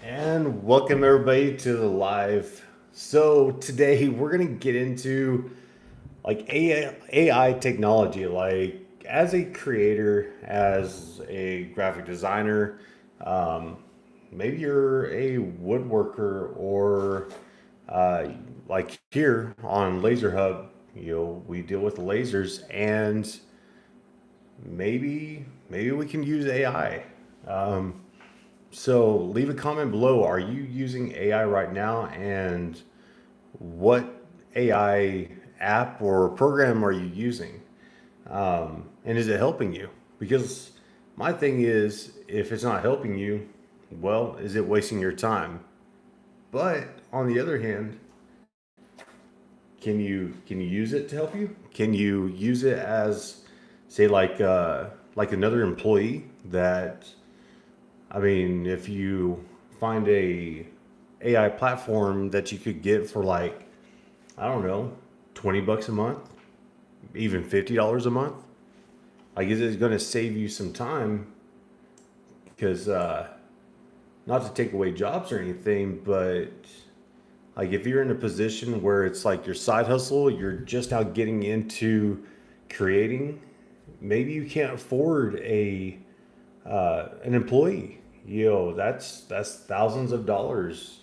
And welcome everybody to the live. So today we're gonna get into like AI technology. Like as a creator, as a graphic designer, um, maybe you're a woodworker or like here on Laser Hub, we deal with lasers and maybe we can use AI. So leave a comment below. Are you using AI right now? And what AI app or program are you using? And is it helping you? Because my thing is, if it's not helping you, well, is it wasting your time? But on the other hand, can you use it to help you? Can you use it as, say, like another employee that I mean, if you find a AI platform that you could get for like, I don't know, 20 bucks a month, even $50 a month, like is it going to save you some time? Because not to take away jobs or anything, but like if you're in a position where it's like your side hustle, you're just now getting into creating, maybe you can't afford a an employee. That's thousands of dollars,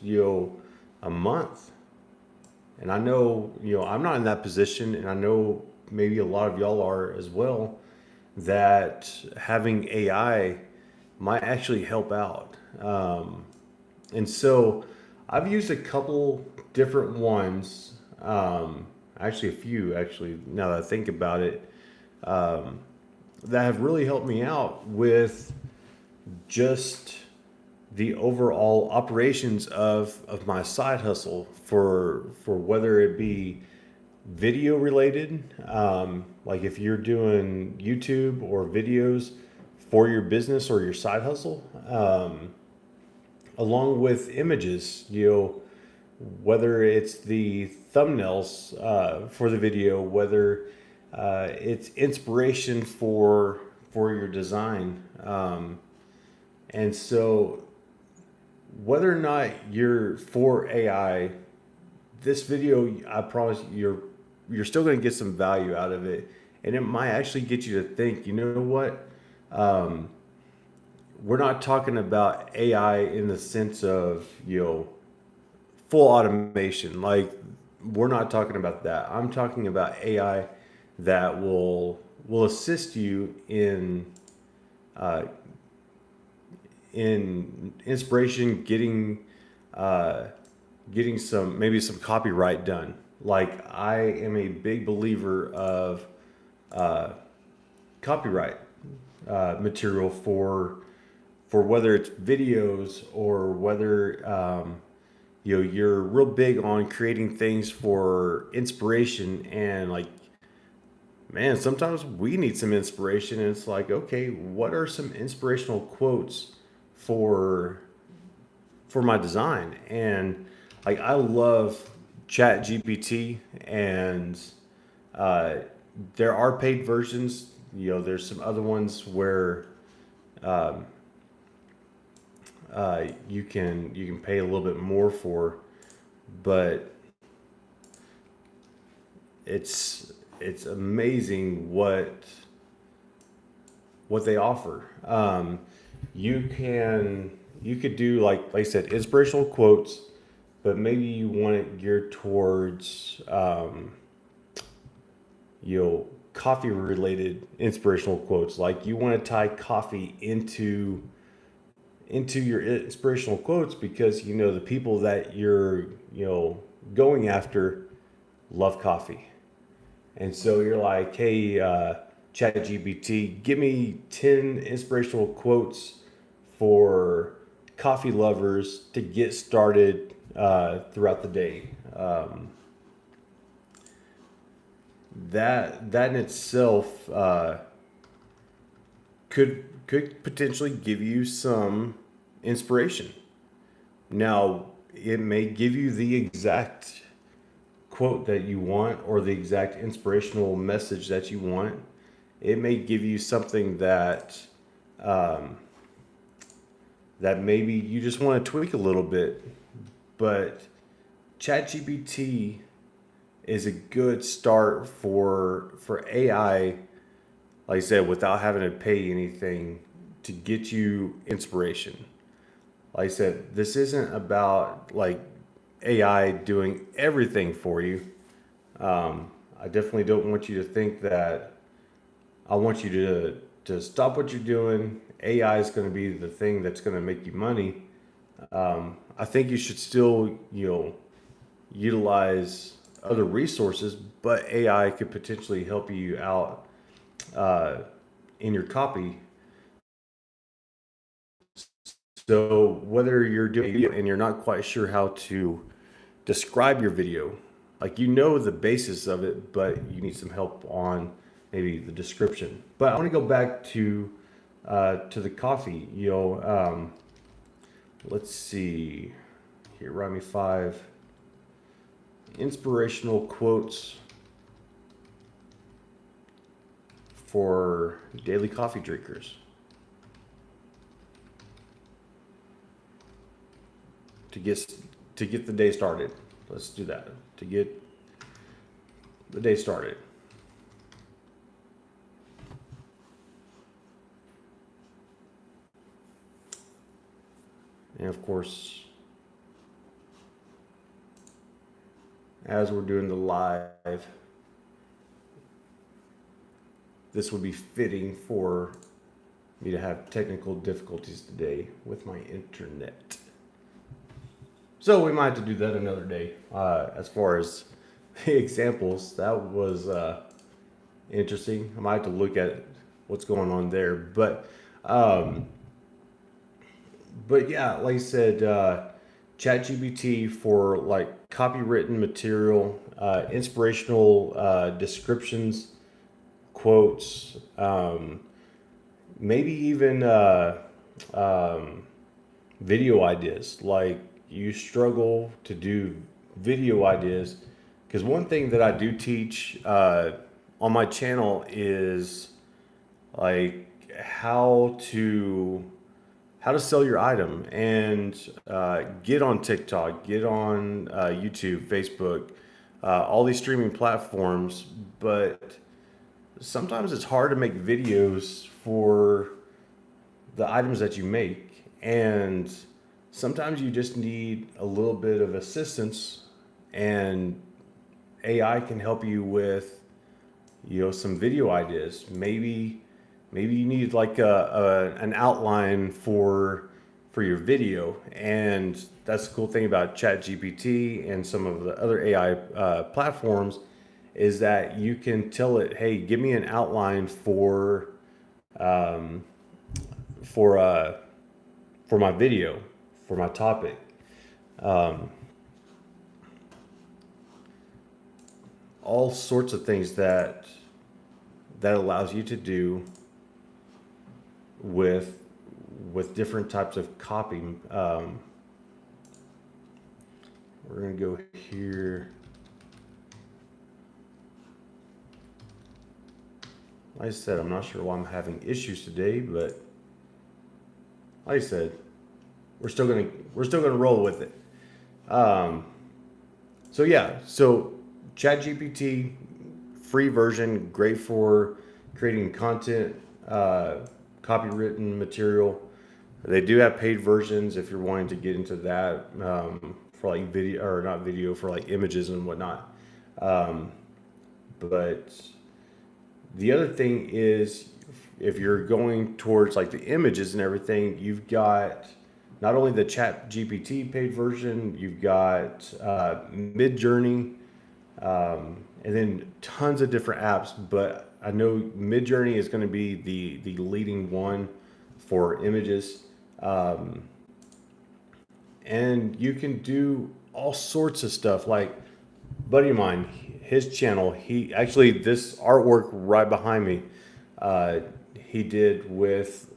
a month. And I know, I'm not in that position, and I know maybe a lot of y'all are as well, that having AI might actually help out. And so I've used a couple different ones, actually a few, actually, now that I think about it, that have really helped me out with just the overall operations of my side hustle for whether it be video related, like if you're doing YouTube or videos for your business or your side hustle, along with images, whether it's the thumbnails for the video, whether it's inspiration for your design. And so whether or not you're for AI, this video, I promise you're still going to get some value out of it, and it might actually get you to think. You know what? Um, we're not talking about AI in the sense of full automation. Like we're not talking about that. I'm talking about AI that will assist you uh, in inspiration, uh, getting some maybe some copyright done. Like I am a big believer of uh, copyright material for whether it's videos or whether you're real big on creating things for inspiration. And like, man, sometimes we need some inspiration, and it's like, okay, what are some inspirational quotes for for my design? And like I love Chat GPT, and uh, there are paid versions. There's some other ones where you can pay a little bit more for, but it's amazing what they offer. You could do like I said, inspirational quotes, but maybe you want it geared towards coffee related inspirational quotes. Like you want to tie coffee into your inspirational quotes because the people that you're going after love coffee. And so you're like, hey, chat gpt, give me 10 inspirational quotes for coffee lovers to get started throughout the day. That in itself could potentially give you some inspiration. Now, it may give you the exact quote that you want or the exact inspirational message that you want. It may give you something that that maybe you just want to tweak a little bit. But ChatGPT is a good start for AI, like I said, without having to pay anything to get you inspiration. Like I said, this isn't about like AI doing everything for you. I definitely don't want you to think that. I want you to stop what you're doing. AI is going to be the thing that's going to make you money. I think you should still, utilize other resources, but AI could potentially help you out uh, in your copy. So whether you're doing video and you're not quite sure how to describe your video, like you know the basis of it, but you need some help on maybe the description. But I want to go back to the coffee. Let's see here. Write me 5 inspirational quotes for daily coffee drinkers to get the day started. Let's do that to get the day started. And of course, as we're doing the live, this would be fitting for me to have technical difficulties today with my internet. So we might have to do that another day. As far as examples, that was interesting. I might have to look at what's going on there. But yeah, like I said, ChatGPT for like copywritten material, inspirational descriptions, quotes, maybe even video ideas. Like you struggle to do video ideas, because one thing that I do teach on my channel is like how to sell your item and get on TikTok, get on YouTube, Facebook, all these streaming platforms. But sometimes it's hard to make videos for the items that you make. And sometimes you just need a little bit of assistance, and AI can help you with, some video ideas. Maybe you need like an outline for your video, and that's the cool thing about ChatGPT and some of the other AI platforms is that you can tell it, hey, give me an outline um, for for my video, for my topic. Um, all sorts of things that allows you to do with different types of copy. We're gonna go here. Like I said, I'm not sure why I'm having issues today, but like I said, we're still gonna roll with it. Um, so yeah, so ChatGPT free version, great for creating content, copywritten material. They do have paid versions if you're wanting to get into that, for like video, or not video, for like images and whatnot. Um, but the other thing is, if you're going towards like the images and everything, you've got not only the Chat GPT paid version, you've got Mid Journey, and then tons of different apps. But I know Mid Journey is going to be the leading one for images, um, and you can do all sorts of stuff. Like buddy of mine, his channel, he actually, this artwork right behind me, uh, he did with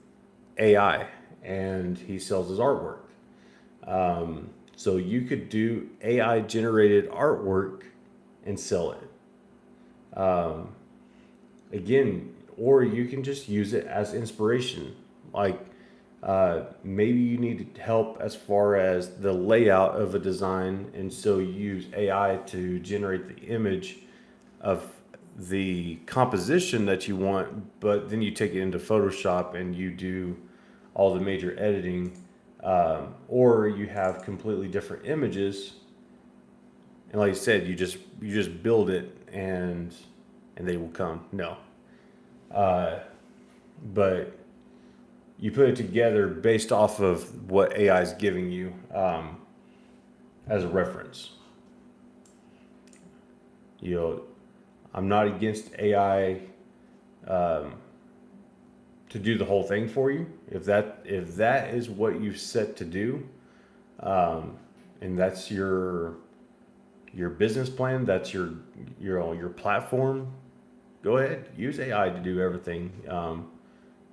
AI, and he sells his artwork. So you could do AI generated artwork and sell it. Again, or you can just use it as inspiration. Like Maybe you need help as far as the layout of a design, and so you use AI to generate the image of the composition that you want, but then you take it into Photoshop and you do all the major editing, or you have completely different images, and like I said, you just build it and they will come. No, but you put it together based off of what AI is giving you as a reference. You know, I'm not against AI to do the whole thing for you. If that is what you set to do, and that's your business plan, that's your platform, go ahead, use AI to do everything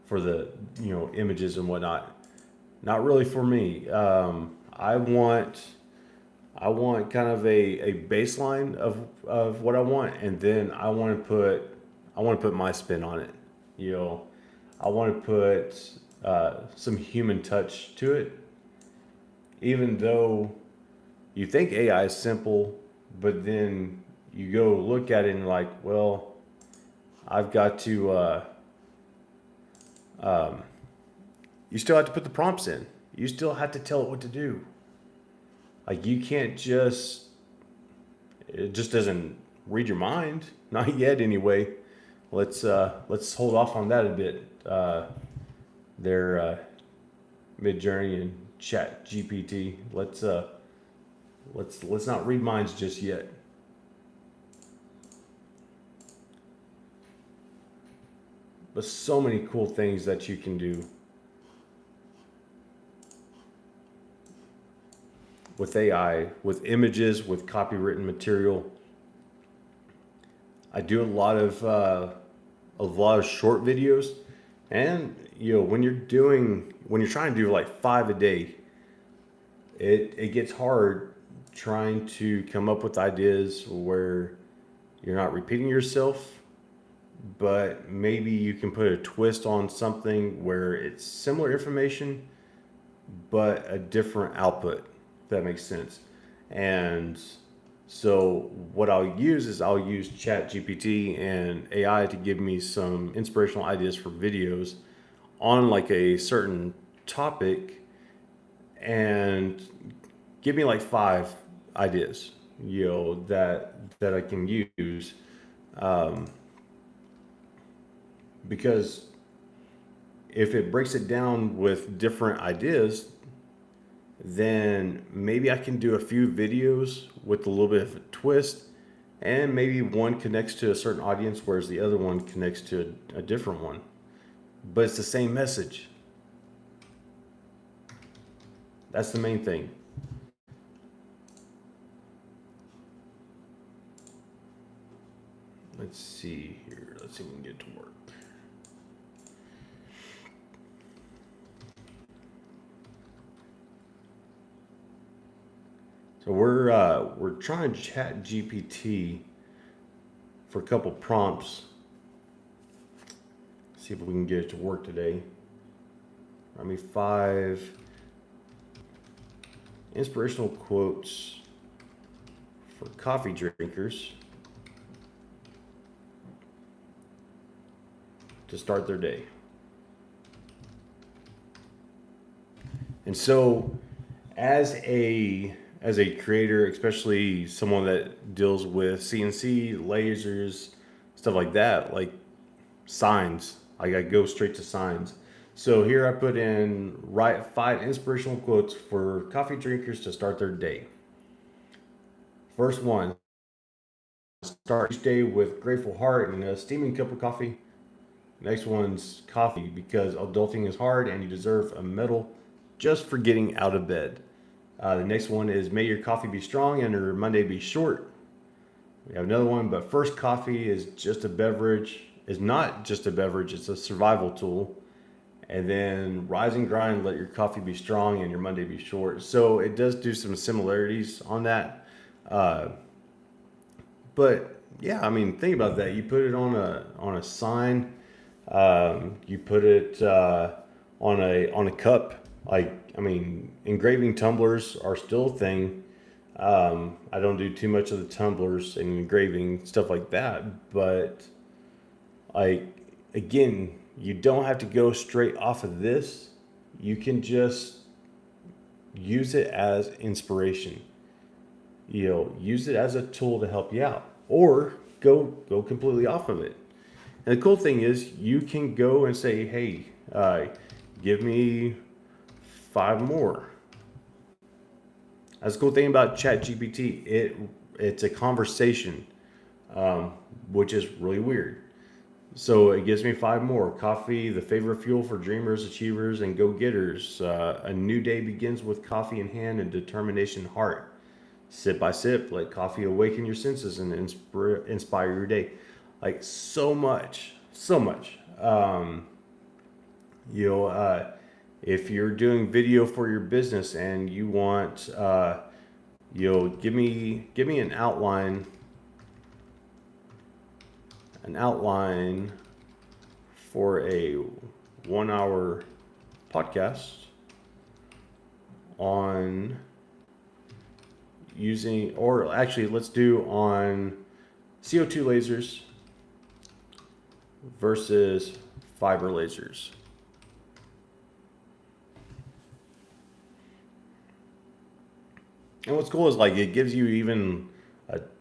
for the images and whatnot. Not really for me. I want kind of a baseline of what I want, and then I want to put my spin on it. You know, I want to put some human touch to it, even though you think AI is simple, but then you go look at it and like, well, I've got to. You still have to put the prompts in. You still have to tell it what to do. Like you can't just. It just doesn't read your mind. Not yet, anyway. Let's hold off on that a bit. Their Mid Journey and Chat GPT. Let's not read minds just yet. But so many cool things that you can do with AI, with images, with copywritten material. I do a lot of short videos, and when you're trying to do like 5 a day, it gets hard trying to come up with ideas where you're not repeating yourself, but maybe you can put a twist on something where it's similar information but a different output, if that makes sense. And so what I'll use Chat GPT and AI to give me some inspirational ideas for videos on like a certain topic, and give me like 5 ideas, that I can use, um, because if it breaks it down with different ideas, then maybe I can do a few videos with a little bit of a twist, and maybe one connects to a certain audience, whereas the other one connects to a different one. But it's the same message. That's the main thing. Let's see here. Let's see if we can get it to work. So we're trying Chat GPT for a couple prompts. See if we can get it to work today. Write me 5 inspirational quotes for coffee drinkers to start their day. And so, as a creator, especially someone that deals with CNC lasers, stuff like that, like signs, like I go straight to signs. So here I put in write 5 inspirational quotes for coffee drinkers to start their day. First one: start each day with grateful heart and a steaming cup of coffee. Next one's coffee because adulting is hard and you deserve a medal just for getting out of bed. The next one is may your coffee be strong and your Monday be short. We have another one, but first coffee is not just a beverage, it's a survival tool. And then rise and grind, let your coffee be strong and your Monday be short. So it does do some similarities on that. Uh, but yeah, I mean, think about that. You put it on a sign. You put it on a cup. Like, I mean, engraving tumblers are still a thing. I don't do too much of the tumblers and engraving stuff like that, but like, again, you don't have to go straight off of this. You can just use it as inspiration. Use it as a tool to help you out, or go completely off of it. And the cool thing is, you can go and say, "Hey, give me 5 more." That's the cool thing about ChatGPT. It's a conversation, which is really weird. So it gives me 5 more. Coffee, the favorite fuel for dreamers, achievers, and go-getters. A new day begins with coffee in hand and determination in heart. Sip by sip, let coffee awaken your senses and inspire your day. Like, so much, so much. You know, if you're doing video for your business and you want, give me an outline for a 1 hour podcast on using, or actually let's do on CO2 lasers versus fiber lasers. And what's cool is, like, it gives you even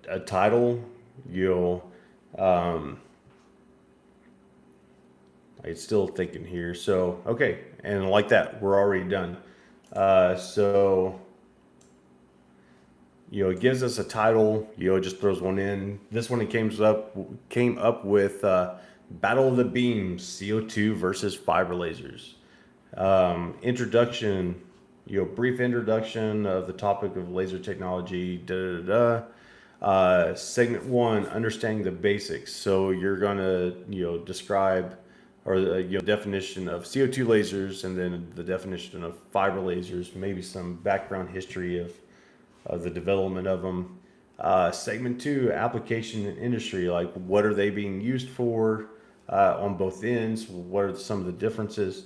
a title. It's still thinking here. So, okay. And like that, we're already done. So, it gives us a title. It just throws one in. This one, it came up with Battle of the Beams, CO2 versus fiber lasers. Introduction, brief introduction of the topic of laser technology. Segment 1, understanding the basics. So you're gonna, describe, or the definition of CO2 lasers, and then the definition of fiber lasers, maybe some background history of the development of them. Segment 2, application and industry, like what are they being used for on both ends? What are some of the differences?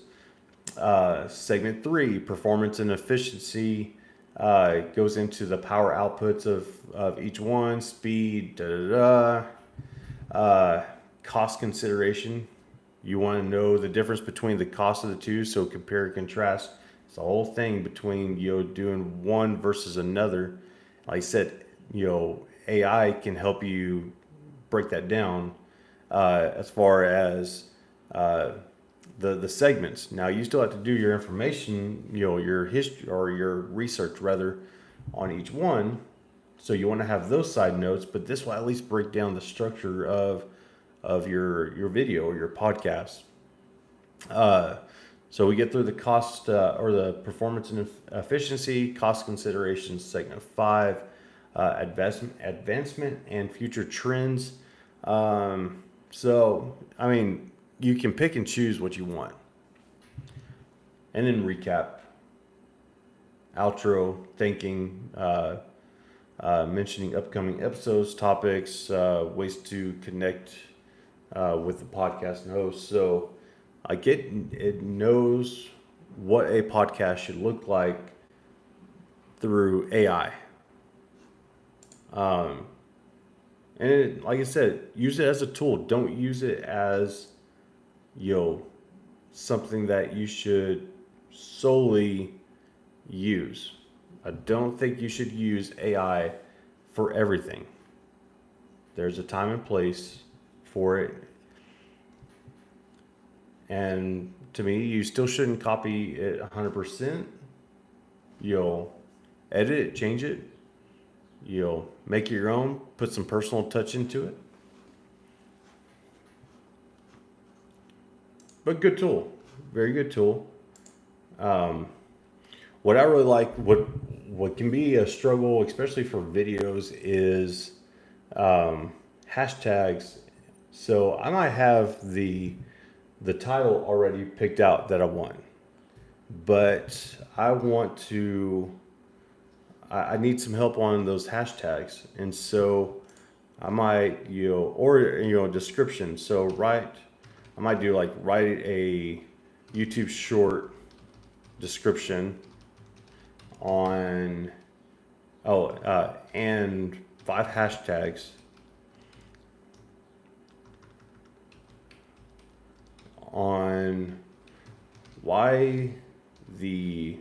Segment 3, performance and efficiency, goes into the power outputs of each one, speed, cost consideration. You want to know the difference between the cost of the two, so compare and contrast. It's the whole thing between doing one versus another. Like I said, AI can help you break that down as far as the segments. Now, you still have to do your information, your history or your research rather, on each one. So you want to have those side notes, but this will at least break down the structure of your video or your podcast. So we get through the cost or the performance and efficiency, cost considerations, segment 5, advancement and future trends. So, I mean, you can pick and choose what you want. And then recap, outro, thanking, mentioning upcoming episodes, topics, ways to connect with the podcast and host. So it knows what a podcast should look like through AI. And like I said, use it as a tool. Don't use it as something that you should solely use. I don't think you should use AI for everything. There's a time and place for it. And to me, you still shouldn't copy it 100%. You'll edit it, change it. You'll make it your own, put some personal touch into it. But good tool, very good tool. What I really like, what can be a struggle, especially for videos, is hashtags. So I might have the title already picked out that I want, but I need some help on those hashtags, and so I might description. So write a YouTube short description on, and 5 hashtags on why the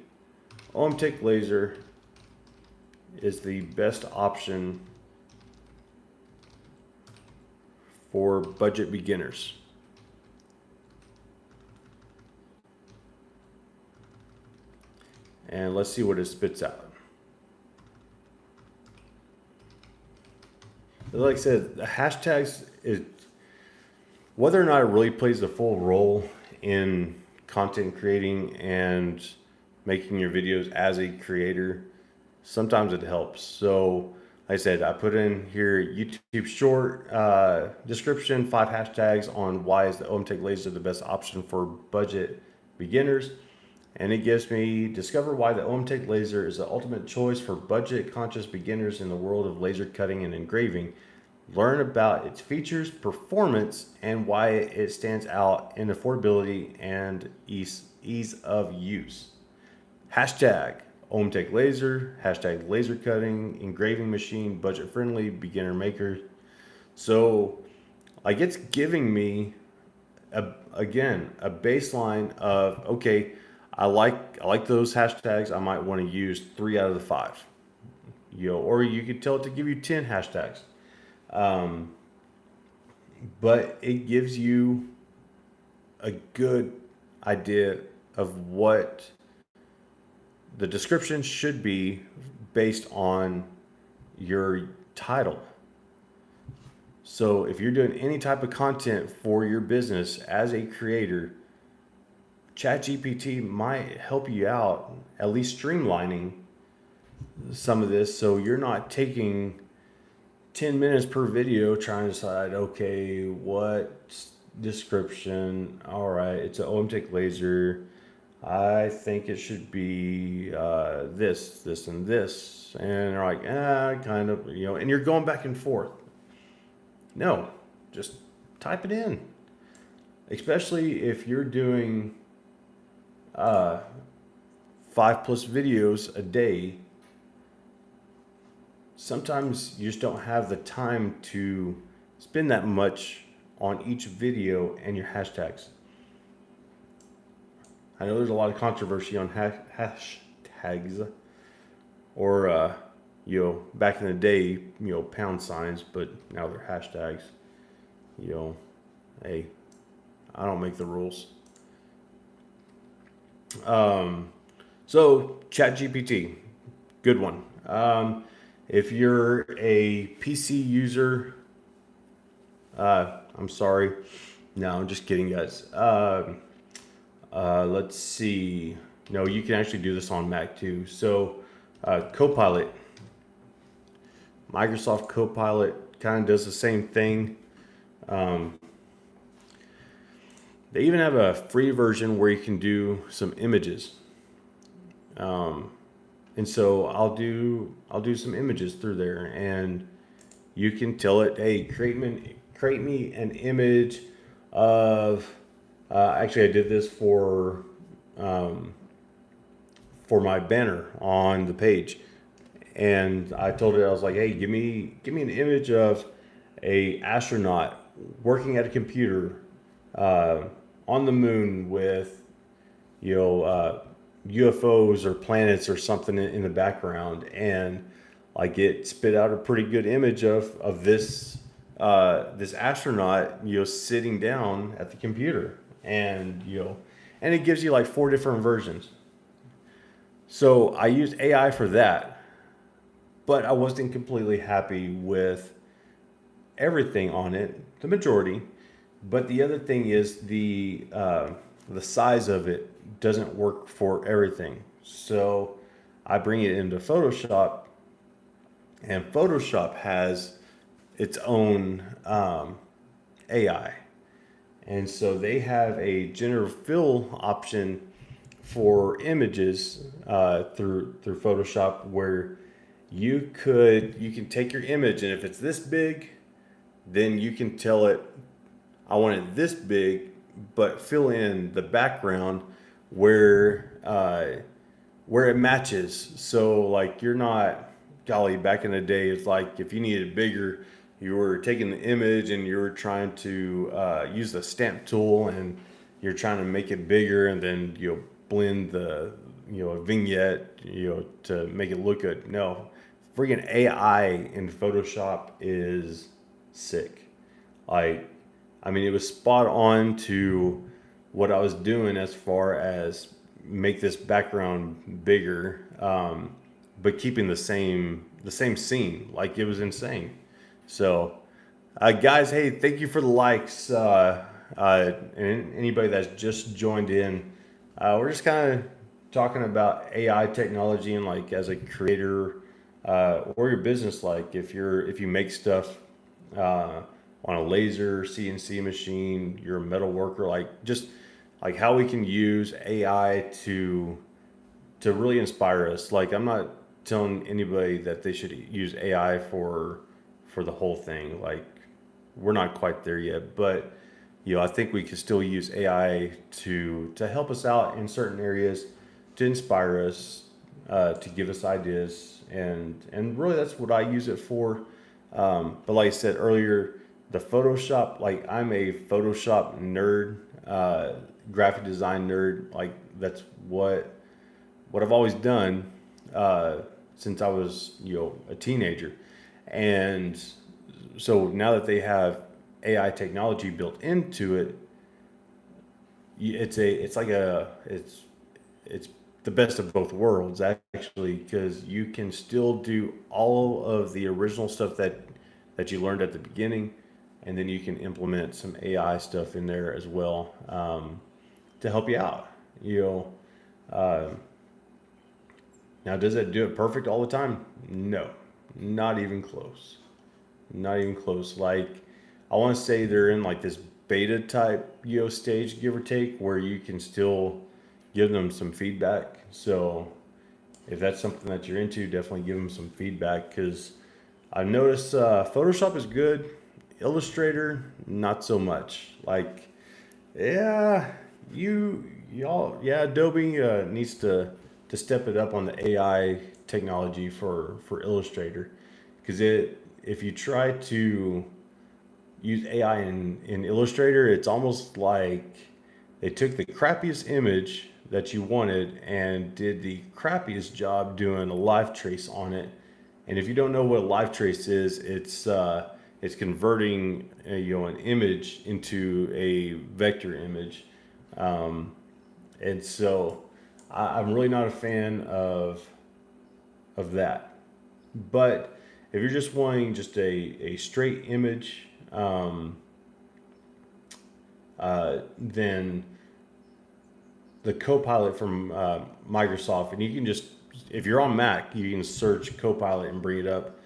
OMTech laser is the best option for budget beginners. And let's see what it spits out. Like I said, the hashtags is whether or not it really plays a full role in content creating and making your videos as a creator. Sometimes it helps. So like I said, I put in here YouTube short description, 5 hashtags on why is the OMTech laser the best option for budget beginners. And it gives me discover why the OMTech laser is the ultimate choice for budget conscious beginners in the world of laser cutting and engraving. Learn about its features, performance, and why it stands out in affordability and ease of use. Hashtag OMTech laser, hashtag laser cutting, engraving machine, budget friendly, beginner maker. So like it's giving me again a baseline of, okay, I like those hashtags. I might want to use 3 out of the 5, or you could tell it to give you 10 hashtags. But it gives you a good idea of what the description should be based on your title. So if you're doing any type of content for your business as a creator, ChatGPT might help you out, at least streamlining some of this, so you're not taking 10 minutes per video trying to decide, okay, what description? All right, it's an OMTech laser. I think it should be this, and this. And they're like, kind of, and you're going back and forth. No, just type it in. Especially if you're doing 5+ videos a day, sometimes you just don't have the time to spend that much on each video and your hashtags. I know there's a lot of controversy on hashtags, or back in the day, pound signs, but now they're hashtags. Hey, I don't make the rules. So ChatGPT, good one. If you're a PC user, I'm sorry. No, I'm just kidding, guys. Let's see. No, you can actually do this on Mac too. So, Copilot, Microsoft Copilot kind of does the same thing. They even have a free version where you can do some images. And so I'll do some images through there, and you can tell it, hey, create me an image of. Actually, I did this for my banner on the page, and I told it, I was like, hey, give me an image of a astronaut working at a computer on the moon with UFOs or planets or something in the background, and like it spit out a pretty good image of this this astronaut sitting down at the computer, and and it gives you like 4 different versions. So I used AI for that, but I wasn't completely happy with everything on it, the majority. But the other thing is the size of it doesn't work for everything. So I bring it into Photoshop, and Photoshop has its own AI. And so they have a generative fill option for images through Photoshop, where you can take your image, and if it's this big, then you can tell it, I want it this big but fill in the background where it matches. So like you're not, golly, back in the day, it's like if you needed bigger, you were taking the image and you were trying to use the stamp tool and you're trying to make it bigger and then blend the a vignette to make it look good. No, freaking AI in Photoshop is sick. Like, I mean, it was spot on to what I was doing as far as make this background bigger, but keeping the same scene. Like it was insane. So, guys, hey, thank you for the likes. And anybody that's just joined in, we're just kind of talking about AI technology and like as a creator or your business. Like if you make stuff on a laser CNC machine, you're a metal worker, like just like how we can use AI to really inspire us. Like I'm not telling anybody that they should use AI for the whole thing. Like we're not quite there yet, but I think we can still use AI to help us out in certain areas, to inspire us, to give us ideas, and really that's what I use it for. But like I said earlier, the Photoshop, like I'm a Photoshop nerd, graphic design nerd. Like that's what I've always done since I was a teenager, and so now that they have AI technology built into it, it's the best of both worlds actually, because you can still do all of the original stuff that you learned at the beginning, and then you can implement some AI stuff in there as well, to help you out. You know, uh, Now does it do it perfect all the time? No, not even close. Not even close. Like I want to say they're in like this beta type stage, give or take, where you can still give them some feedback. So if that's something that you're into, definitely give them some feedback, because I've noticed Photoshop is good, Illustrator not so much. Like yeah, Adobe needs to step it up on the AI technology for Illustrator, because if you try to use AI in Illustrator, it's almost like they took the crappiest image that you wanted and did the crappiest job doing a live trace on it. And if you don't know what a live trace is, it's converting an image into a vector image, and so I'm really not a fan of that. But if you're just wanting just a straight image, then the Copilot from Microsoft, and you can just, if you're on Mac, you can search Copilot and bring it up.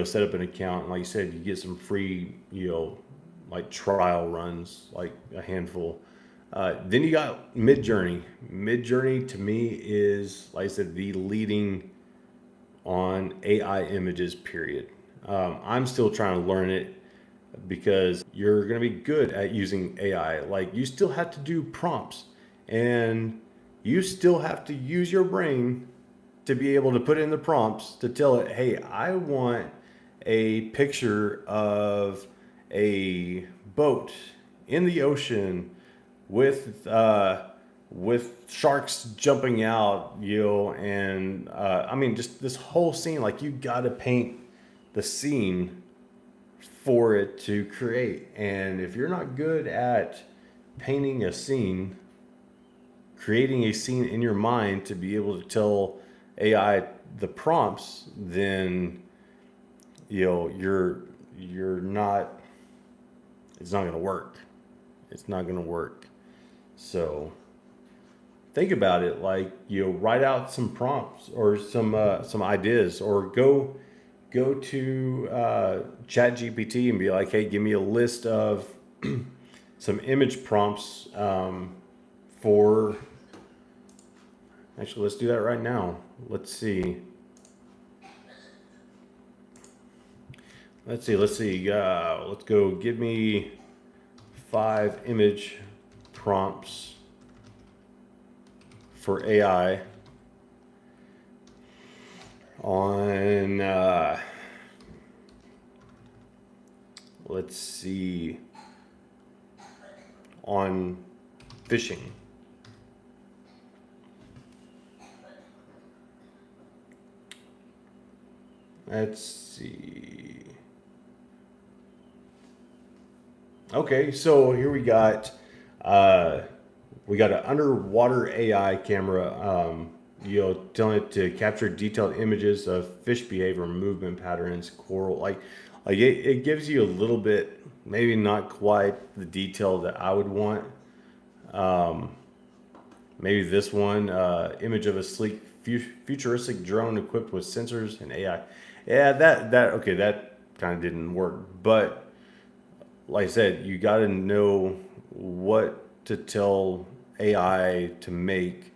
Set up an account, and like you said, you get some free, like trial runs, like a handful. Then you got Midjourney. Midjourney to me is, like I said, the leading on AI images. Period. I'm still trying to learn it, because you're going to be good at using AI. Like you still have to do prompts, and you still have to use your brain to be able to put in the prompts to tell it, hey, I want a picture of a boat in the ocean with sharks jumping out, and I mean, just this whole scene. Like you got to paint the scene for it to create. And if you're not good at painting a scene, creating a scene in your mind to be able to tell AI the prompts, then you're not. It's not going to work. It's not going to work. So think about it. Like write out some prompts or some ideas, or go to Chat GPT and be like, hey, give me a list of some image prompts for. Actually, let's do that right now. Let's see. Let's see. Let's go. Give me 5 image prompts for AI on, let's see, on fishing. Let's see. Okay, so here we got an underwater AI camera, telling it to capture detailed images of fish behavior, movement patterns, coral. It gives you a little bit, maybe not quite the detail that I would want. Maybe this one, image of a sleek, futuristic drone equipped with sensors and AI. Yeah, that kind of didn't work. But like I said, you got to know what to tell AI to make.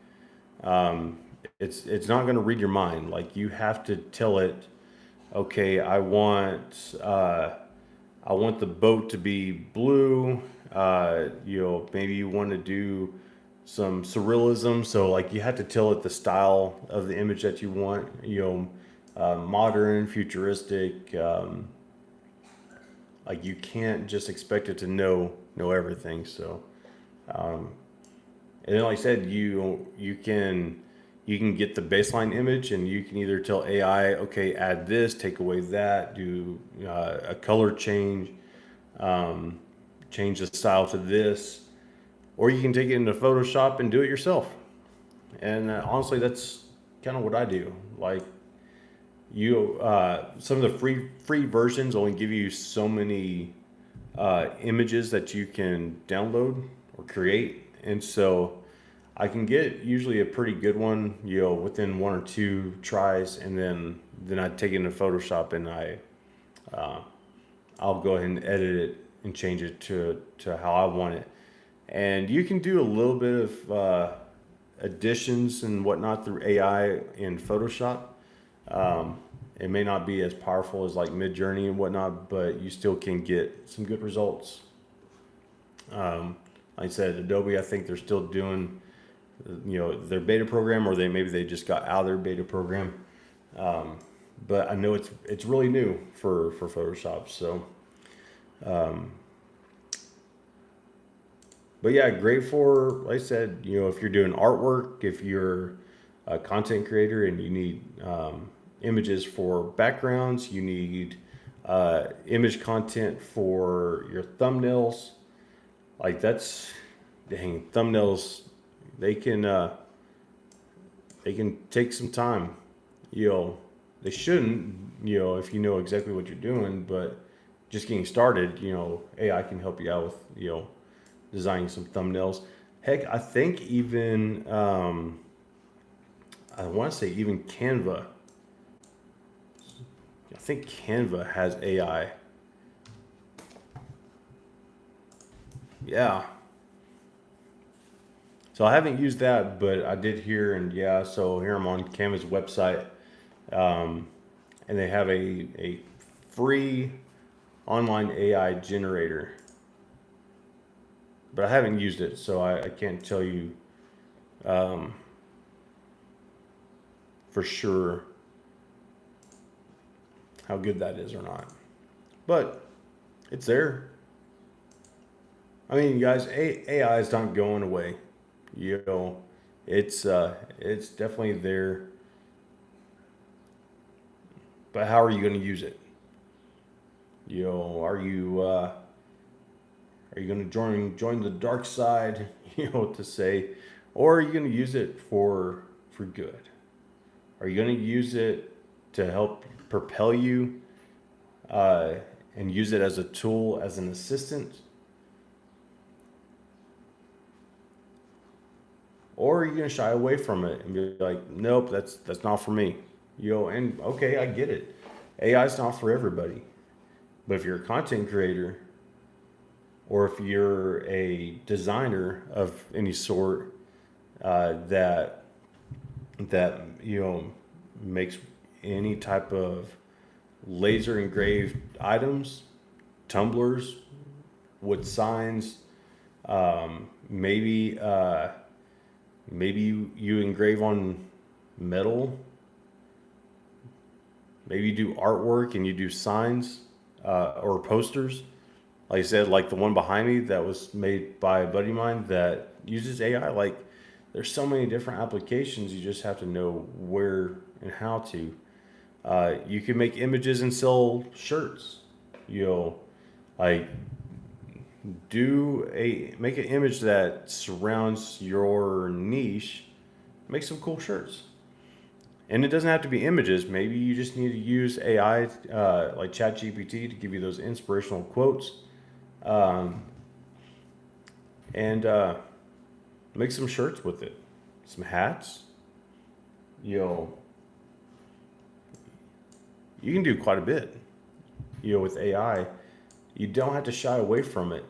It's not going to read your mind. Like you have to tell it, okay, I want the boat to be blue. Maybe you want to do some surrealism. So like you have to tell it the style of the image that you want. Modern, futuristic. Like you can't just expect it to know everything. So, and then like I said, you can get the baseline image, and you can either tell AI, okay, add this, take away that, do a color change, change the style to this, or you can take it into Photoshop and do it yourself. And honestly, that's kind of what I do. Like some of the free versions only give you so many images that you can download or create, and so I can get usually a pretty good one, within one or two tries, and then I take it into Photoshop and I'll go ahead and edit it and change it to how I want it. And you can do a little bit of additions and whatnot through AI in Photoshop. It may not be as powerful as like Midjourney and whatnot, but you still can get some good results. Like I said, Adobe, I think they're still doing, their beta program, or maybe they just got out of their beta program. But I know it's really new for Photoshop. So, but yeah, great for, like I said, if you're doing artwork, if you're a content creator and you need images for backgrounds, you need image content for your thumbnails. Like thumbnails, they can take some time. They shouldn't, if you know exactly what you're doing, but just getting started, AI can help you out with, designing some thumbnails. Heck, I think even, I want to say even Canva. I think Canva has AI. Yeah. So I haven't used that, but I did hear, and yeah, so here I'm on Canva's website, and they have a free online AI generator, but I haven't used it, so I can't tell you for sure how good that is or not. But it's there. I mean, guys, AI is not going away. It's definitely there. But how are you going to use it? Are you going to join the dark side? To say, or are you going to use it for good? Are you going to use it to help propel you, and use it as a tool, as an assistant? Or are you going to shy away from it and be like, nope, that's not for me? And okay, I get it. AI is not for everybody. But if you're a content creator, or if you're a designer of any sort, that makes any type of laser engraved items, tumblers, wood signs, maybe maybe you engrave on metal. Maybe you do artwork and you do signs or posters. Like I said, like the one behind me that was made by a buddy of mine that uses AI. Like there's so many different applications. You just have to know where and how to. You can make images and sell shirts. You know, like make an image that surrounds your niche. Make some cool shirts. And it doesn't have to be images. Maybe you just need to use AI like ChatGPT to give you those inspirational quotes, um, and make some shirts with it, some hats. You know, you can do quite a bit. You know, with AI, you don't have to shy away from it,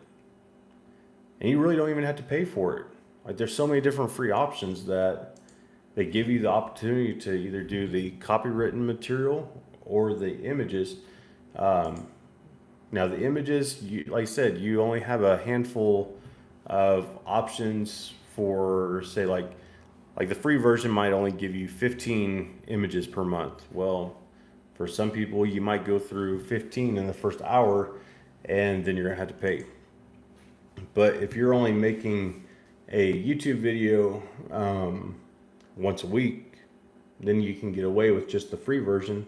and you really don't even have to pay for it. Like there's so many different free options that they give you the opportunity to either do the copywritten material or the images. Um, Now the images, like I said, you only have a handful of options for, say, like the free version might only give you 15 images per month. Well, for some people, you might go through 15 in the first hour, and then you're gonna have to pay. But if you're only making a YouTube video once a week, then you can get away with just the free version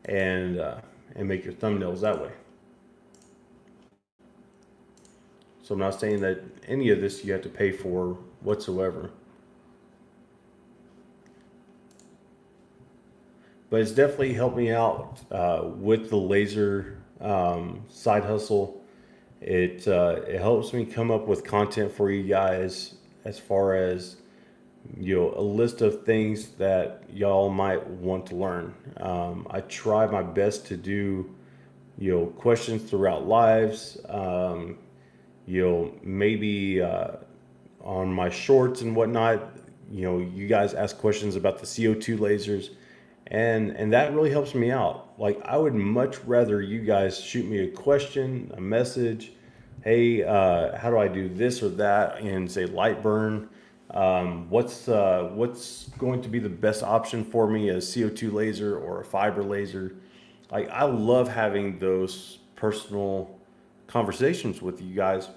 and make your thumbnails that way. So I'm not saying that any of this you have to pay for whatsoever. But it's definitely helped me out with the laser side hustle. It helps me come up with content for you guys as far as a list of things that y'all might want to learn. I try my best to do questions throughout lives. Maybe on my shorts and whatnot, you guys ask questions about the CO2 lasers, and that really helps me out. Like I would much rather you guys shoot me a question, a message, hey, how do I do this or that, and say light burn. What's going to be the best option for me, a CO2 laser or a fiber laser? Like I love having those personal conversations with you guys,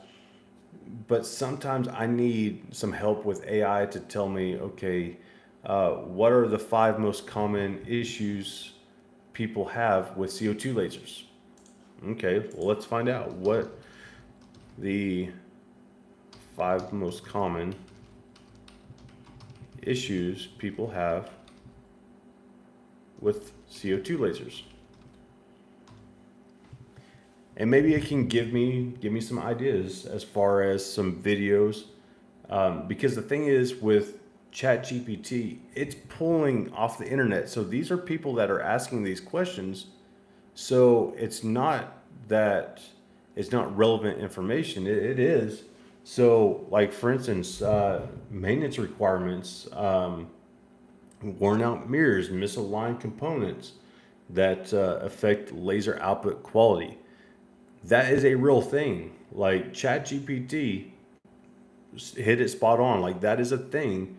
but sometimes I need some help with AI to tell me, okay, what are the 5 most common issues people have with CO2 lasers? Okay, well, let's find out what the 5 most common issues people have with CO2 lasers. And maybe it can give me some ideas as far as some videos, because the thing is with ChatGPT, it's pulling off the internet. So these are people that are asking these questions. So it's not that it's not relevant information. It is. So, like for instance, maintenance requirements, worn out mirrors, misaligned components that affect laser output quality. That is a real thing. Like ChatGPT hit it spot on. Like that is a thing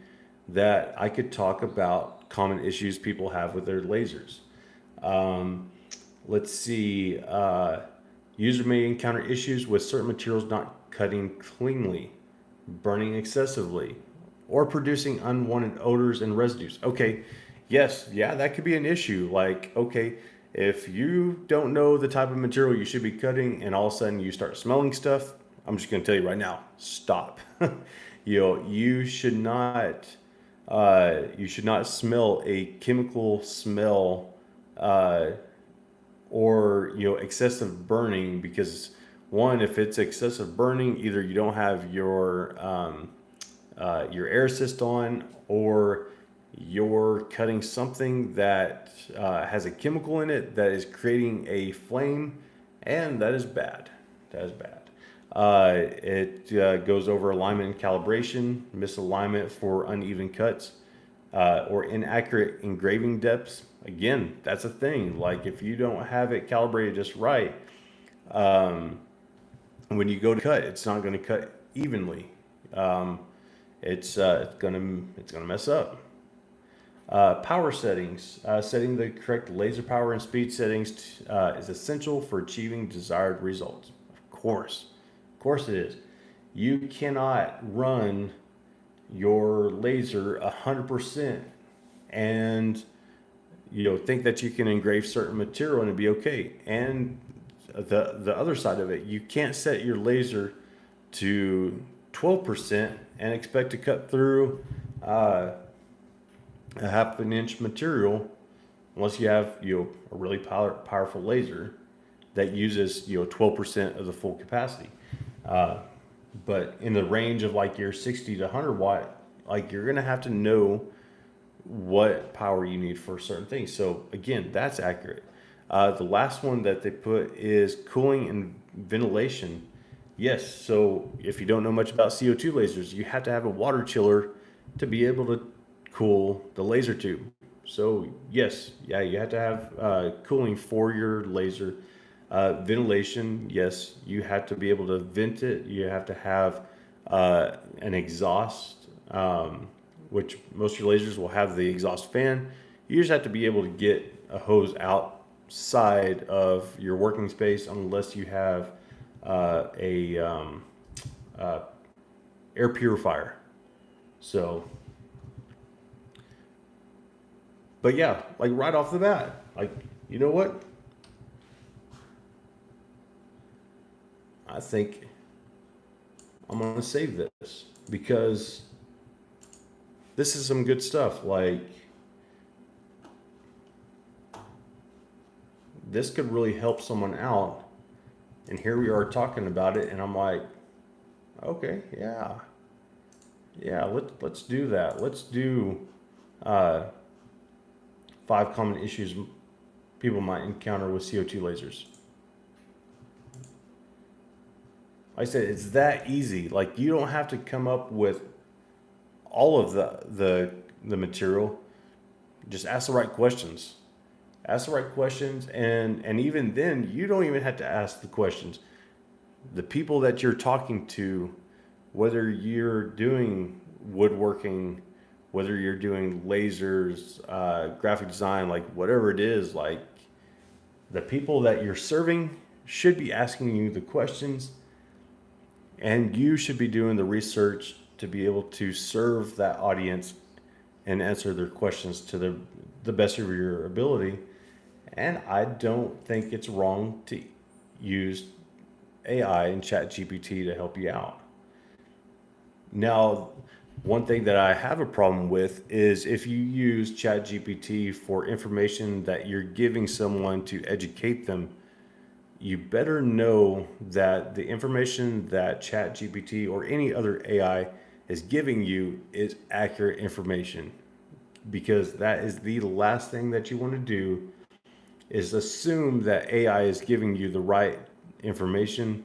that I could talk about common issues people have with their lasers. Um, let's see. User may encounter issues with certain materials not cutting cleanly, burning excessively, or producing unwanted odors and residues. Okay, yes, yeah, that could be an issue. Like, okay, if you don't know the type of material you should be cutting and all of a sudden you start smelling stuff, I'm just going to tell you right now, stop. You should not smell a chemical smell uh, or excessive burning, because one, if it's excessive burning, either you don't have your air assist on, or you're cutting something that has a chemical in it that is creating a flame, and that is bad. That is bad. It goes over alignment and calibration, misalignment for uneven cuts, or inaccurate engraving depths. Again, that's a thing. Like if you don't have it calibrated just right, um, when you go to cut, it's not going to cut evenly. It's gonna mess up. Power settings. Setting the correct laser power and speed settings is essential for achieving desired results. Of course it is. You cannot run your laser 100% and think that you can engrave certain material and it'd be okay. And the other side of it, you can't set your laser to 12% and expect to cut through a half an inch material unless you have a really powerful laser that uses 12% of the full capacity. But in the range of like your 60 to 100 watt, like you're gonna have to know what power you need for certain things. So again, that's accurate. The last one that they put is cooling and ventilation. Yes, so if you don't know much about CO2 lasers, you have to have a water chiller to be able to cool the laser tube. So yes, yeah, you have to have cooling for your laser. Ventilation, yes, you have to be able to vent it. You have to have an exhaust, which most of your lasers will have the exhaust fan. You just have to be able to get a hose outside of your working space unless you have a air purifier. So, but yeah, like right off the bat, like, you know what? I think I'm going to save this because this is some good stuff. Like, this could really help someone out. And here we are talking about it, and I'm like, okay, yeah, let's do that. Let's do 5 common issues people might encounter with CO2 lasers. Like I said, it's that easy. Like, you don't have to come up with all of the material. Just ask the right questions. Ask the right questions, and even then, you don't even have to ask the questions. The people that you're talking to, whether you're doing woodworking, whether you're doing lasers, graphic design, like whatever it is, like the people that you're serving should be asking you the questions, and you should be doing the research to be able to serve that audience and answer their questions to the best of your ability. And I don't think it's wrong to use AI and chat GPT to help you out. Now, one thing that I have a problem with is if you use chat GPT for information that you're giving someone to educate them, you better know that the information that chat GPT or any other AI is giving you is accurate information, because that is the last thing that you want to do is assume that AI is giving you the right information.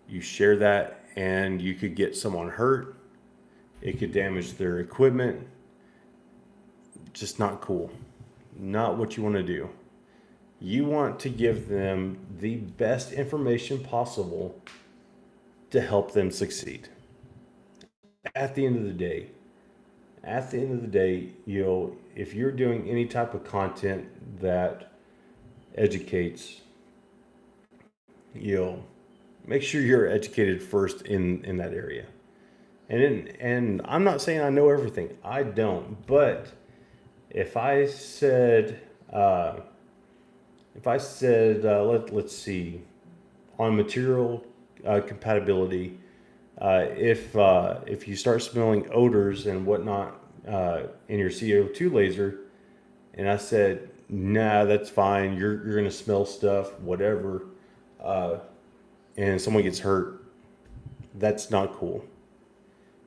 You share that and you could get someone hurt. It could damage their equipment. Just not cool. Not what you want to do. You want to give them the best information possible to help them succeed. At the end of the day, if you're doing any type of content that educates, make sure you're educated first in that area. And I'm not saying I know everything. I don't. But if I said, let's see, on material compatibility, if you start smelling odors and whatnot in your CO2 laser, and I said, nah, that's fine. You're gonna smell stuff, whatever, and someone gets hurt, that's not cool.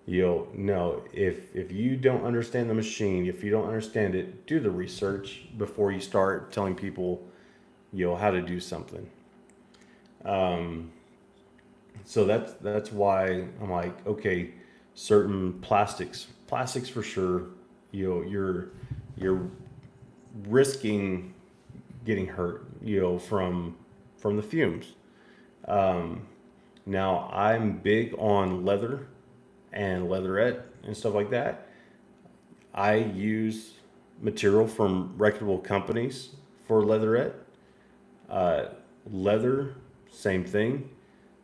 No, if you don't understand the machine, if you don't understand it, do the research before you start telling people, how to do something. So that's why I'm like, okay, certain plastics for sure, you're risking getting hurt, from the fumes. Now I'm big on leather and leatherette and stuff like that. I use material from reputable companies for leatherette. Uh, Leather, same thing.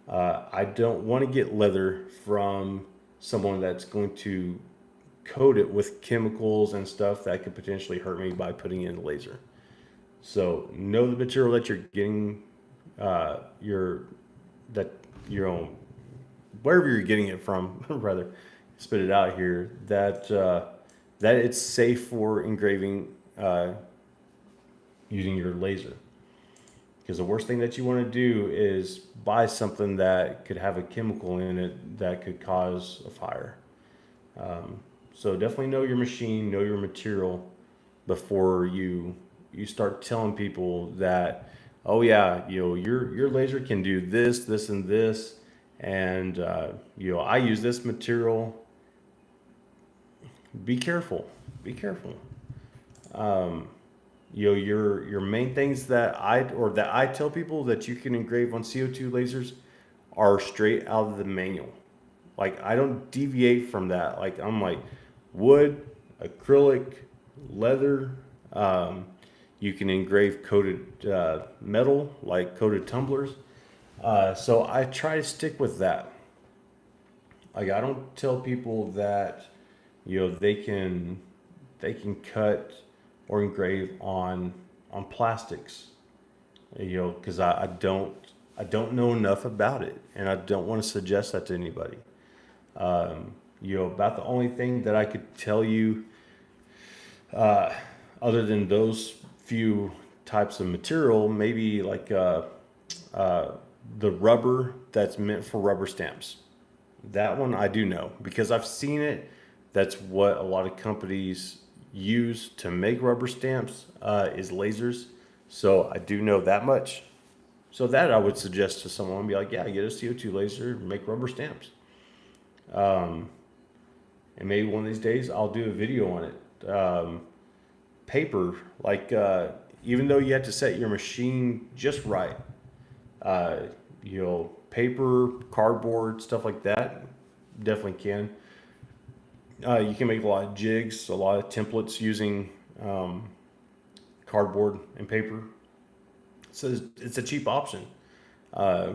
I don't want to get leather from someone that's going to coat it with chemicals and stuff that could potentially hurt me by putting in laser. So know the material that you're getting, your that your own wherever you're getting it from, rather spit it out here. That it's safe for engraving using your laser. Because the worst thing that you want to do is buy something that could have a chemical in it that could cause a fire. So definitely know your machine, know your material before you start telling people that, oh yeah, your laser can do this, this, and this, and I use this material. Be careful. Be careful. Your main things that I tell people that you can engrave on CO2 lasers are straight out of the manual. Like I don't deviate from that. Like I'm like wood, acrylic, leather. You can engrave coated metal, like coated tumblers. So I try to stick with that. Like I don't tell people that they can cut or engrave on plastics, because I don't know enough about it, and I don't want to suggest that to anybody. About the only thing that I could tell you, uh, other than those few types of material, maybe like uh, the rubber that's meant for rubber stamps. That one I do know because I've seen it. That's what a lot of companies use to make rubber stamps, is lasers. So I do know that much. So that I would suggest to someone, be like, yeah, get a CO2 laser, make rubber stamps. And maybe one of these days I'll do a video on it. Paper, like, even though you have to set your machine just right, uh, paper, cardboard, stuff like that, definitely can. You can make a lot of jigs, a lot of templates using cardboard and paper. So it's a cheap option. Uh,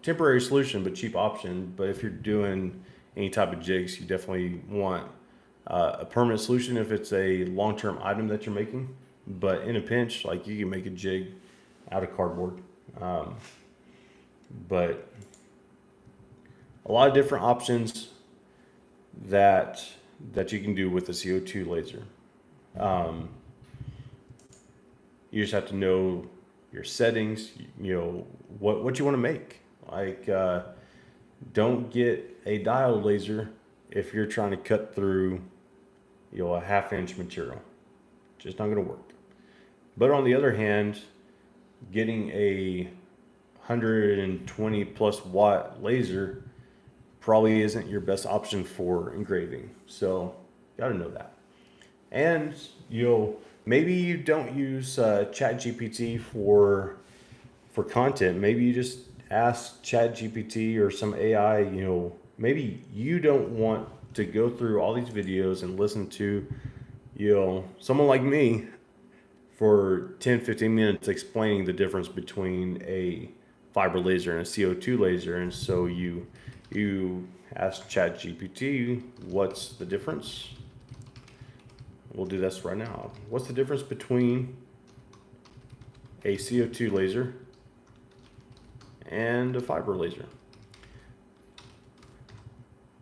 Temporary solution, but cheap option. But if you're doing any type of jigs, you definitely want a permanent solution if it's a long-term item that you're making. But in a pinch, like you can make a jig out of cardboard. Um, but a lot of different options that you can do with the CO2 laser. Um, you just have to know your settings, what you want to make. Like, don't get a diode laser if you're trying to cut through, a half-inch material. Just not going to work. But on the other hand, getting a 120 plus watt laser probably isn't your best option for engraving. So, got to know that. And maybe you don't use ChatGPT for content. Maybe you just ask ChatGPT or some AI. Maybe you don't want to go through all these videos and listen to someone like me for 10-15 minutes explaining the difference between a fiber laser and a CO2 laser. And so you ask ChatGPT, what's the difference? We'll do this right now. What's the difference between a CO2 laser and a fiber laser?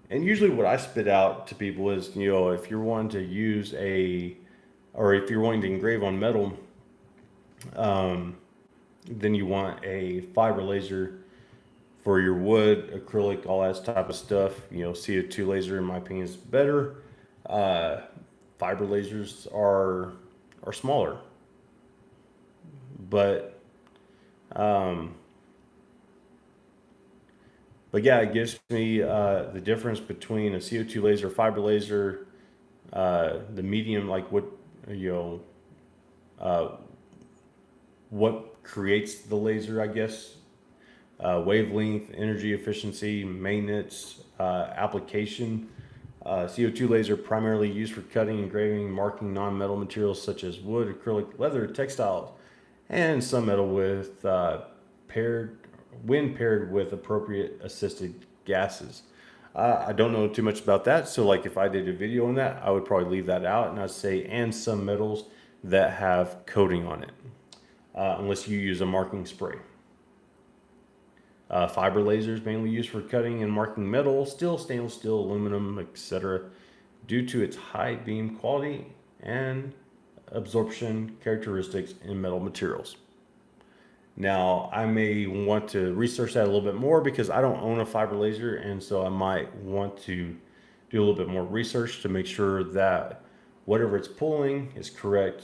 And usually what I spit out to people is, if you're wanting to use or if you're wanting to engrave on metal, then you want a fiber laser for your wood, acrylic, all that type of stuff. CO2 laser, in my opinion, is better. Fiber lasers are smaller, but yeah, it gives me the difference between a CO2 laser, fiber laser, the medium, like uh, what creates the laser, I guess. wavelength, energy efficiency, maintenance, application. CO2 laser primarily used for cutting, engraving, marking non-metal materials such as wood, acrylic, leather, textiles, and some metal with paired with appropriate assisted gases. I don't know too much about that, so like if I did a video on that, I would probably leave that out, and I'd say and some metals that have coating on it, unless you use a marking spray. Fiber lasers mainly used for cutting and marking metal, steel, stainless steel, aluminum, etc. due to its high beam quality and absorption characteristics in metal materials. Now, I may want to research that a little bit more because I don't own a fiber laser, and so I might want to do a little bit more research to make sure that whatever it's pulling is correct.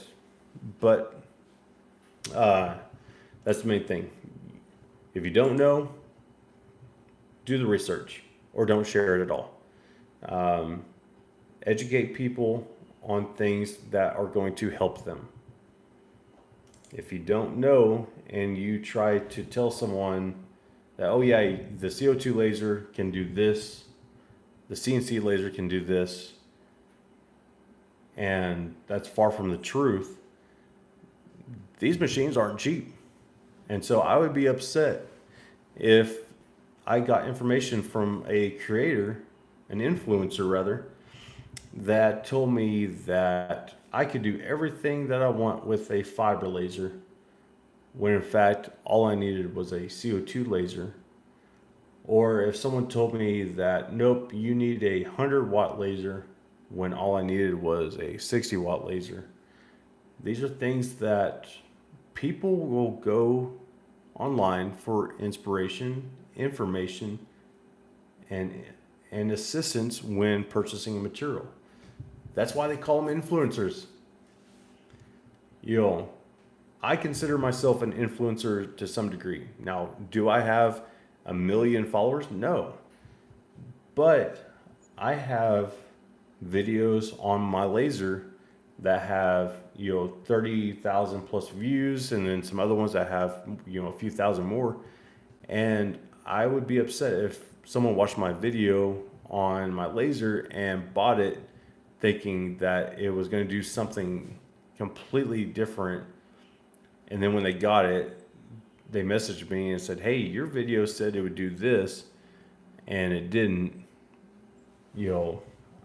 But that's the main thing. If you don't know, do the research or don't share it at all. Educate people on things that are going to help them. If you don't know and you try to tell someone that, oh yeah, the CO2 laser can do this, the CNC laser can do this, and that's far from the truth, these machines aren't cheap. And so I would be upset if I got information from a creator, an influencer rather, that told me that I could do everything that I want with a fiber laser, when in fact all I needed was a CO2 laser. Or if someone told me that, nope, you need a 100-watt laser, when all I needed was a 60-watt laser. These are things that people will go online for inspiration, information, and assistance when purchasing a material. That's why they call them influencers. I consider myself an influencer to some degree. Now, do I have 1 million followers? No. But I have videos on my laser that have 30,000 plus views, and then some other ones that have a few thousand more. And I would be upset if someone watched my video on my laser and bought it thinking that it was going to do something completely different, and then when they got it, they messaged me and said, hey, your video said it would do this and it didn't.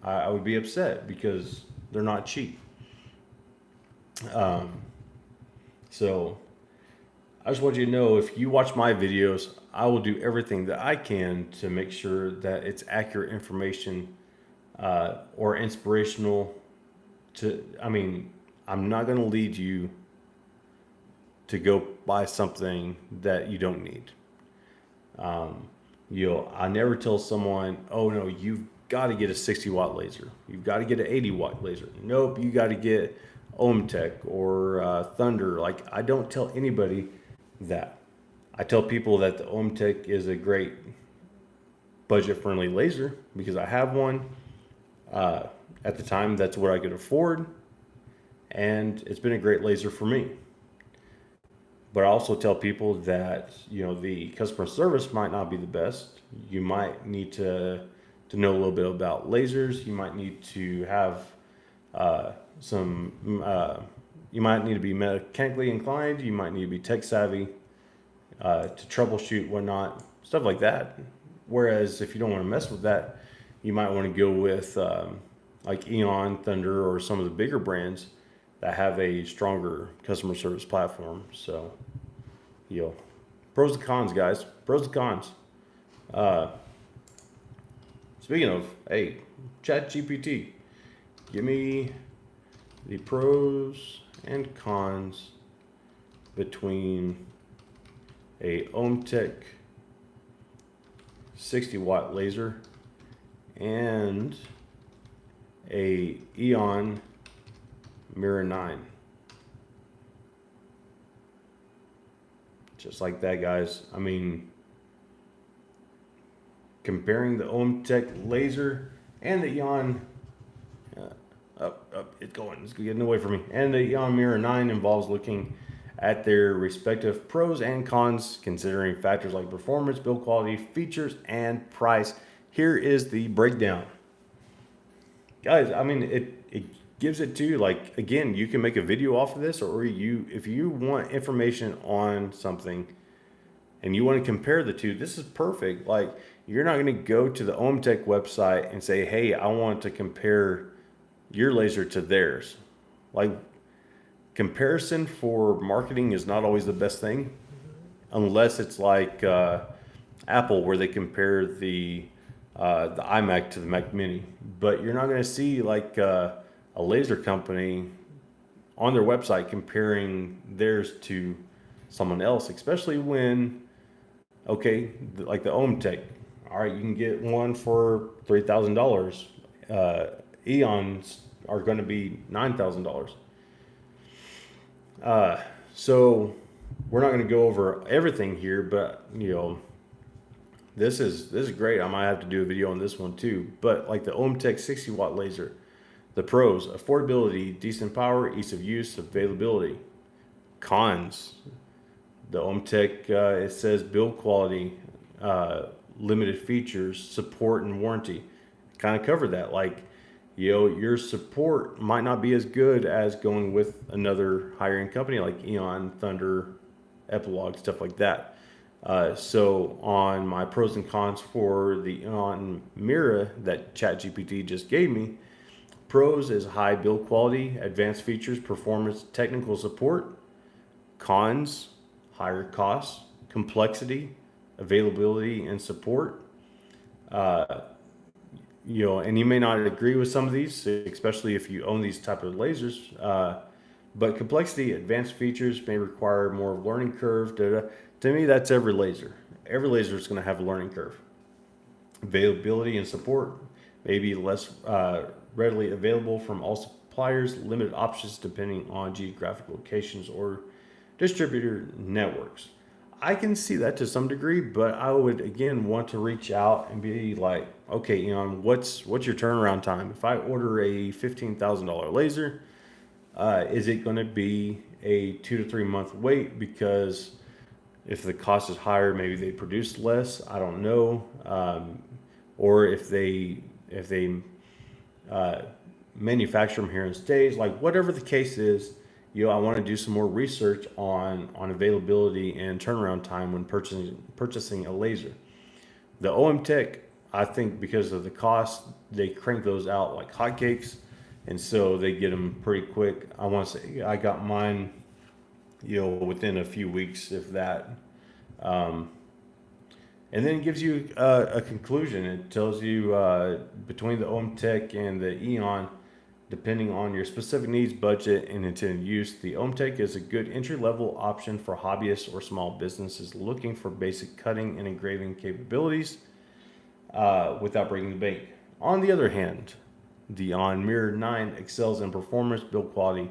I would be upset because they're not cheap. So I just want you to know, if you watch my videos, I will do everything that I can to make sure that it's accurate information, or inspirational I'm not going to lead you to go buy something that you don't need. I never tell someone, oh no, you've got to get a 60-watt laser. You've got to get an 80-watt laser. Nope, you got to get Ohmtech or Thunder. Like, I don't tell anybody that. I tell people that the Ohmtech is a great budget-friendly laser because I have one. At the time, that's what I could afford, and it's been a great laser for me. But I also tell people that the customer service might not be the best. You might need to know a little bit about lasers. You might need to have you might need to be mechanically inclined. You might need to be tech savvy to troubleshoot whatnot, stuff like that. Whereas if you don't want to mess with that, you might want to go with like Eon, Thunder, or some of the bigger brands that have a stronger customer service platform. So, pros and cons, guys. Pros and cons. Speaking of, hey, ChatGPT, give me the pros and cons between a Ohmtech 60-watt laser and a Eon Mirror 9. Just like that, guys. Comparing the Ohmtech laser and the Eon, it's getting away from me. And the Eon Mirror 9 involves looking at their respective pros and cons, considering factors like performance, build quality, features, and price. Here is the breakdown. Guys, I mean, it gives it to you. Like, again, you can make a video off of this, or if you want information on something and you want to compare the two, this is perfect. Like, you're not going to go to the OMTech website and say, hey, I want to compare your laser to theirs. Like, comparison for marketing is not always the best thing, unless it's like Apple, where they compare the iMac to the Mac Mini. But you're not going to see like a laser company on their website comparing theirs to someone else, especially when, okay, like the OMTech. All right, you can get one for $3,000. Eons are going to be $9,000. So we're not going to go over everything here, but this is great. I might have to do a video on this one too. But like the OMTech 60 watt laser, the pros: affordability, decent power, ease of use, availability. Cons: the OMTech, it says build quality, limited features, support, and warranty. Kind of covered that. Like, your support might not be as good as going with another higher end company like Eon, Thunder, Epilogue, stuff like that. So on my pros and cons for the Eon Mira that ChatGPT just gave me, pros is high build quality, advanced features, performance, technical support. Cons: higher costs, complexity, availability, and support. And you may not agree with some of these, especially if you own these type of lasers. But complexity, advanced features may require more learning curve. To me, that's every laser. Every laser is going to have a learning curve. Availability and support may be less readily available from all suppliers. Limited options depending on geographic locations or distributor networks. I can see that to some degree, but I would again want to reach out and be like, okay, what's your turnaround time? If I order a $15,000 laser, is it going to be a 2 to 3 month wait? Because if the cost is higher, maybe they produce less. I don't know, or if they manufacture them here in states, like whatever the case is. I want to do some more research on availability and turnaround time when purchasing a laser. The OMTech, I think because of the cost, they crank those out like hotcakes, and so they get them pretty quick. I want to say I got mine, within a few weeks, if that. And then it gives you a conclusion. It tells you between the OMTech and the Eon, depending on your specific needs, budget, and intended use, the OMTech is a good entry-level option for hobbyists or small businesses looking for basic cutting and engraving capabilities without breaking the bank. On the other hand, the On Mirror 9 excels in performance, build quality,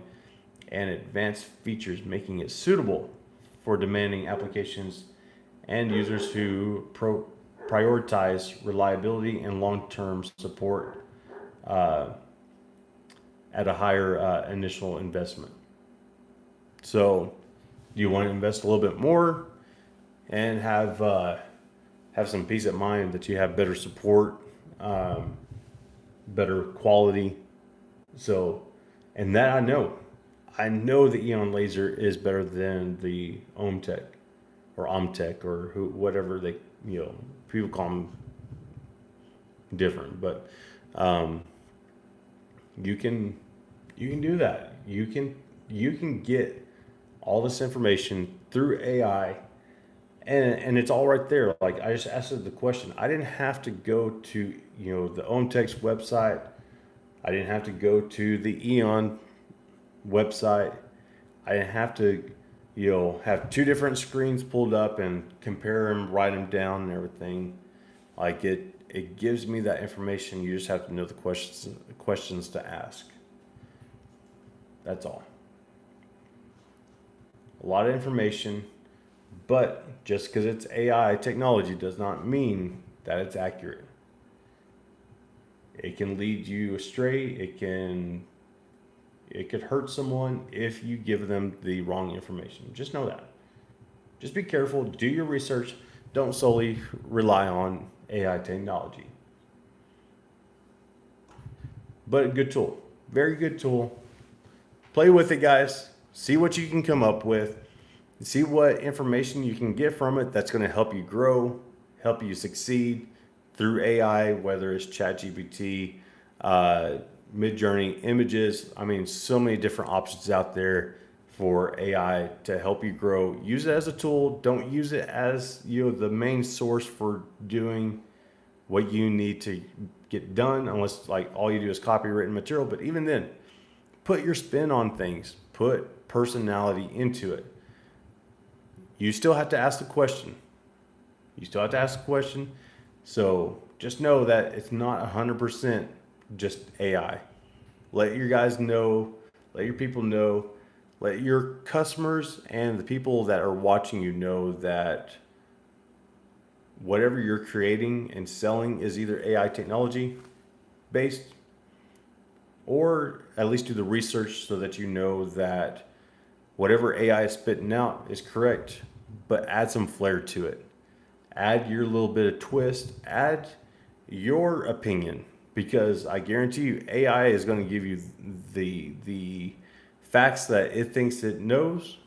and advanced features, making it suitable for demanding applications and users who prioritize reliability and long-term support at a higher initial investment. So you want to invest a little bit more and have some peace of mind that you have better support, better quality. So, and that I know the Eon laser is better than the OMTech or OMTech or whatever they, people call them different, but you can do that. You can get all this information through AI, and it's all right there. Like, I just asked the question. I didn't have to go to the OMTech's website. I didn't have to go to the Eon website. I didn't have to have two different screens pulled up and compare them, write them down, and everything. Like, it gives me that information. You just have to know the questions to ask. That's all. A lot of information, but just because it's AI technology does not mean that it's accurate. It can lead you astray. It can It could hurt someone if you give them the wrong information. Just know that. Just be careful, do your research, don't solely rely on AI technology. But a good tool, very good tool. Play with it, guys. See what you can come up with. See what information you can get from it that's going to help you grow, help you succeed through AI, whether it's ChatGPT, Midjourney, images. I mean, so many different options out there for AI to help you grow. Use it as a tool. Don't use it as the main source for doing what you need to get done, unless like all you do is copy written material. But even then, put your spin on things. Put personality into it. You still have to ask the question. So just know that it's not 100% just AI. Let your guys know, let your people know, let your customers and the people that are watching you know that whatever you're creating and selling is either AI technology based, or at least do the research so that you know that whatever AI is spitting out is correct, but add some flair to it. Add your little bit of twist, add your opinion, because I guarantee you AI is going to give you the facts that it thinks it knows,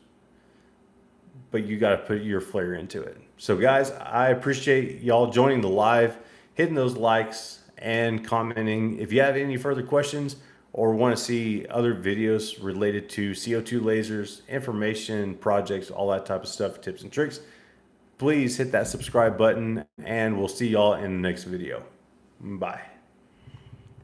but you got to put your flair into it. So guys, I appreciate y'all joining the live, hitting those likes and commenting. If you have any further questions or want to see other videos related to CO2 lasers, information, projects, all that type of stuff, tips and tricks, please hit that subscribe button, and we'll see y'all in the next video. Bye.